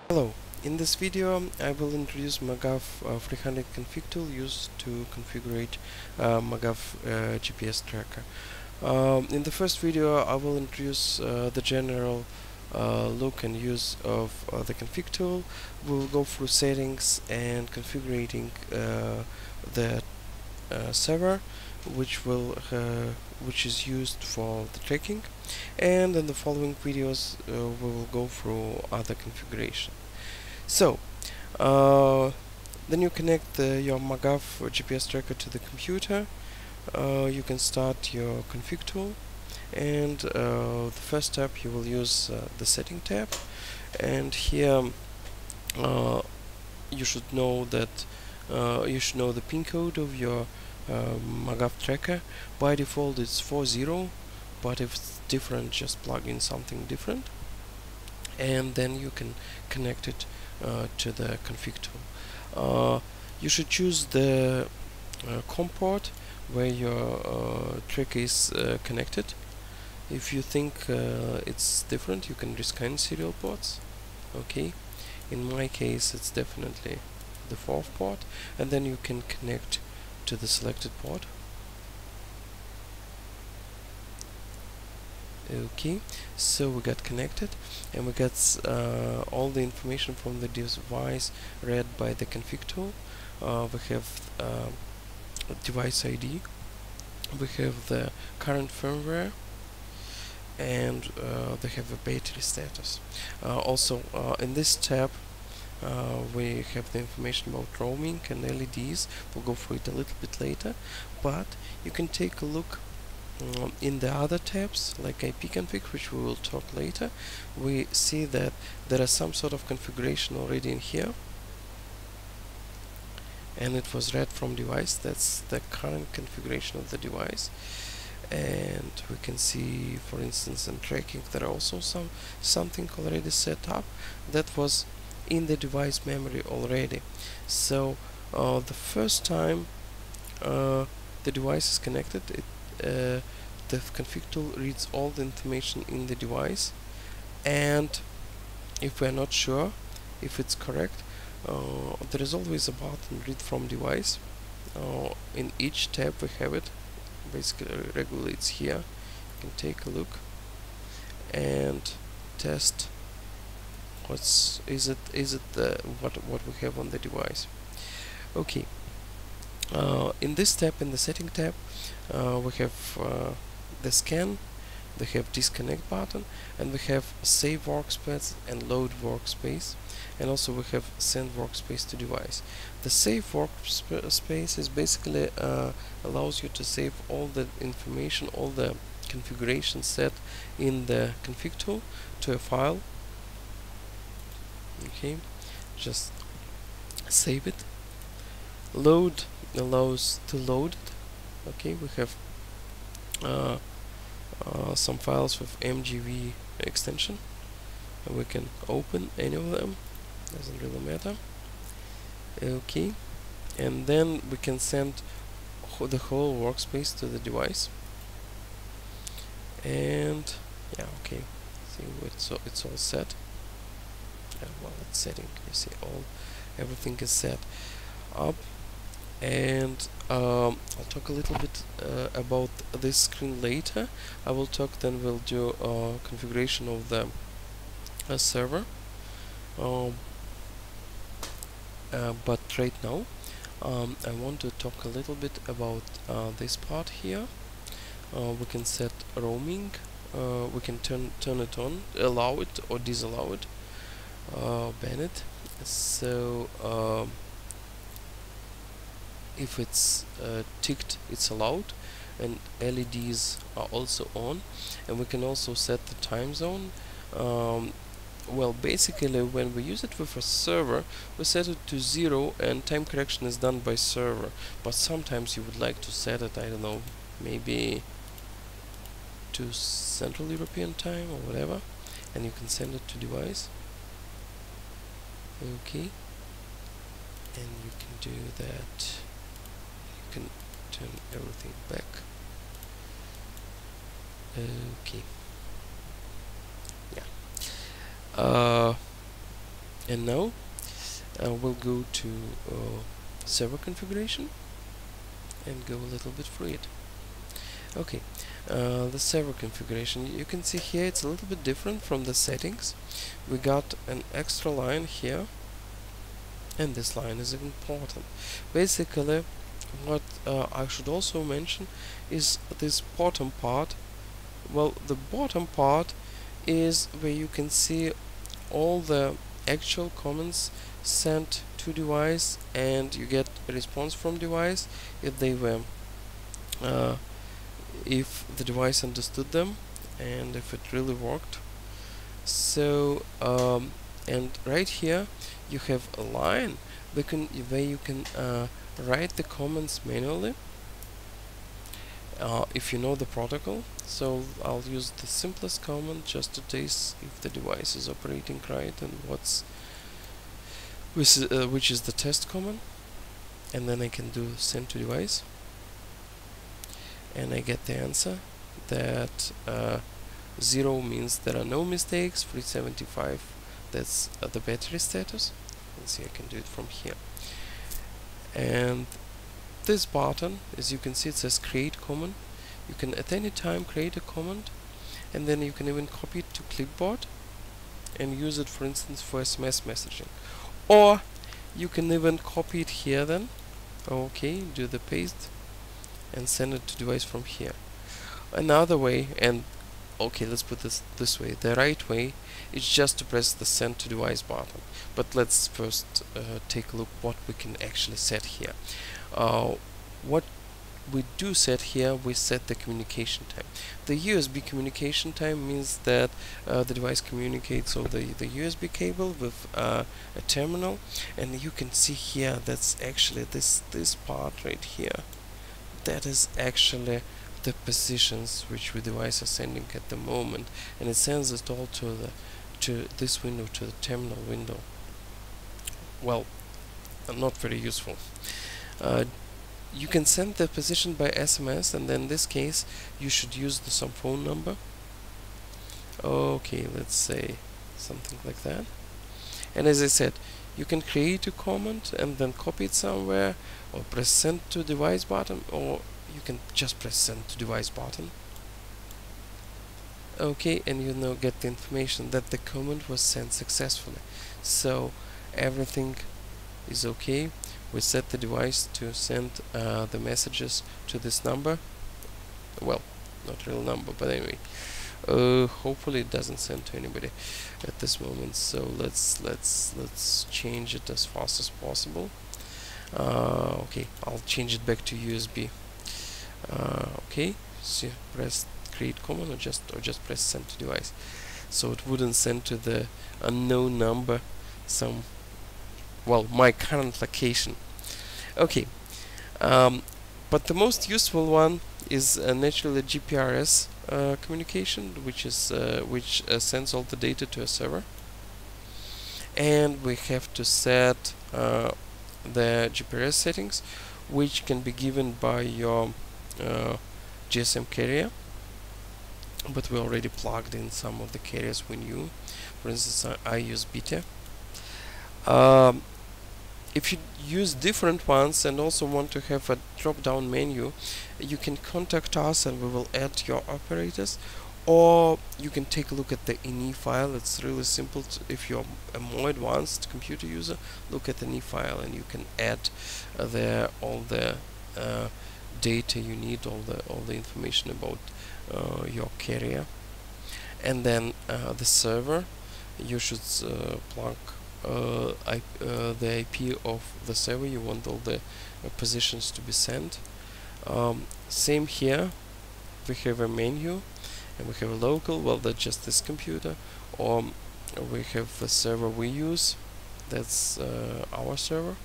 Hello, in this video I will introduce MAGAV 300 config tool used to configure MAGAV GPS tracker. In the first video I will introduce the general look and use of the config tool. We will go through settings and configuring the server which is used for the tracking, and in the following videos we will go through other configuration. So then you connect your MAGAV GPS tracker to the computer. You can start your config tool, and the first step you will use the setting tab, and here you should know that you should know the pin code of your MAGAV tracker. By default it's 40, but if it's different, just plug in something different, and then you can connect it to the config tool. You should choose the COM port where your tracker is connected. If you think it's different, you can rescan serial ports. Okay, in my case it's definitely the 4th port, and then you can connect to the selected port. Okay, so we got connected, and we got all the information from the device read by the config tool. We have device ID, we have the current firmware, and they have a battery status. Also in this tab we have the information about roaming and LEDs. We'll go through it a little bit later, but you can take a look in the other tabs like IP config, which we will talk later. We see that there is some sort of configuration already in here, and it was read from device. That's the current configuration of the device. And we can see, for instance, in tracking there are also something already set up that was in the device memory already. So the first time the device is connected, the config tool reads all the information in the device, and if we are not sure if it's correct, there is always a button read from device. In each tab we have it. Basically regulates here. You can take a look and test what we have on the device. Okay, in this tab, in the setting tab, we have the scan, we have disconnect button, and we have save workspace and load workspace, and also we have send workspace to device. The save workspace is basically allows you to save all the information, all the configuration set in the config tool to a file. Okay, just save it. Load allows to load it. Okay, we have some files with MGV extension, and we can open any of them, doesn't really matter. Okay, and then we can send the whole workspace to the device, and yeah, okay, see, it's all set. Well, it's setting, you see, everything is set up. And I'll talk a little bit about this screen later. I will talk, then we'll do configuration of the server, but right now I want to talk a little bit about this part here. We can set roaming, we can turn it on, allow it or disallow it, ban it. So if it's ticked, it's allowed, and LEDs are also on, and we can also set the time zone. Well, basically when we use it with a server, we set it to 0 and time correction is done by server, but sometimes you would like to set it, I don't know, maybe to Central European time or whatever, and you can send it to device. Okay, and you can do that. You can turn everything back. Okay, yeah. And now we'll go to server configuration and go a little bit through it. Okay, the server configuration, you can see here it's a little bit different from the settings. We got an extra line here, and this line is important. Basically, what I should also mention is this bottom part. Well, the bottom part is where you can see all the actual comments sent to device, and you get a response from device if they were if the device understood them and if it really worked. So and right here you have a line where you can write the comments manually if you know the protocol. So I'll use the simplest command just to test if the device is operating right, and which is the test command, and then I can do send to device, and I get the answer that 0 means there are no mistakes, 375 that's the battery status. Let's see, I can do it from here. And this button, as you can see, it says create command. You can at any time create a command, and then you can even copy it to clipboard and use it, for instance, for SMS messaging, or you can even copy it here, then okay, do the paste and send it to device from here. Another way, and okay, let's put this way, the right way is just to press the send to device button. But let's first take a look what we can actually set here. What we do set here, we set the communication time. The USB communication time means that the device communicates over the USB cable with a terminal, and you can see here that's actually this part right here. That is actually the positions which the device is sending at the moment, and it sends it all to this window, to the terminal window. Well, not very useful. You can send the position by SMS, and then in this case you should use some phone number. Okay, let's say something like that. And as I said, you can create a comment and then copy it somewhere, or press send to device button, or you can just press send to device button. Okay, and you now get the information that the comment was sent successfully. So everything is okay. We set the device to send the messages to this number. Well, not real number, but anyway. Hopefully it doesn't send to anybody at this moment. So let's change it as fast as possible. Okay, I'll change it back to USB. Okay, so press create command, or just press send to device. So it wouldn't send to the unknown number my current location. Okay, but the most useful one is naturally GPRS communication, which sends all the data to a server, and we have to set the GPRS settings, which can be given by your GSM carrier, but we already plugged in some of the carriers we knew. For instance, I use Beta. If you use different ones and also want to have a drop-down menu, you can contact us and we will add your operators, or you can take a look at the INI file. It's really simple. If you're a more advanced computer user, look at the INI file and you can add there all the data you need, all the information about your carrier. And then the server, you should plug the IP of the server you want all the positions to be sent. Same here, we have a menu and we have a local, well, that's just this computer, or we have the server we use, that's our server,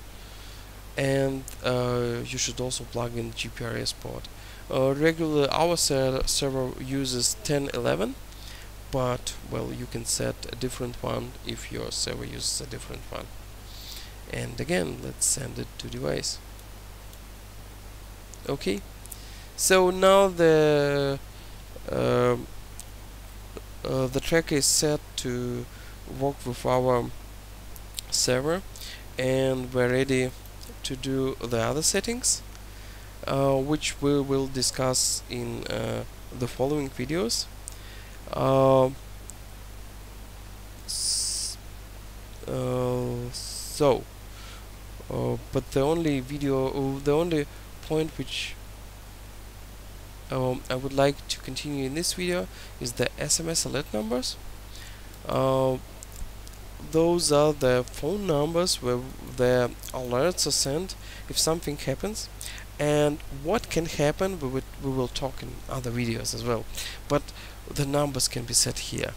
and you should also plug in GPRS port. Regularly our server uses 1011, but well, you can set a different one if your server uses a different one. And again, let's send it to device. Okay, so now the tracker is set to work with our server, and we're ready to do the other settings, which we will discuss in the following videos. Uh, so but the only the only point which I would like to continue in this video is the SMS alert numbers. Those are the phone numbers where the alerts are sent if something happens, and what can happen we will talk in other videos as well, but the numbers can be set here.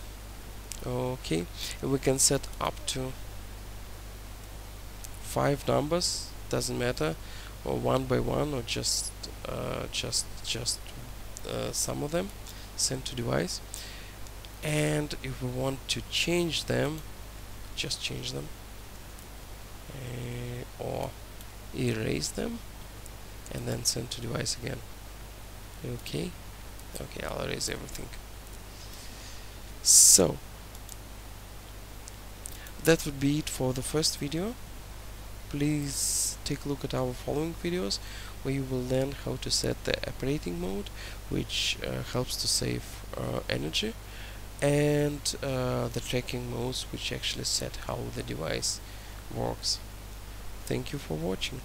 Okay, and we can set up to 5 numbers, doesn't matter, or one by one, or just some of them sent to device. And if we want to change them, just change them, or erase them and then send to device again. Okay, I'll erase everything. So that would be it for the first video. Please take a look at our following videos, where you will learn how to set the operating mode, which helps to save energy, and the tracking modes, which actually set how the device works. Thank you for watching.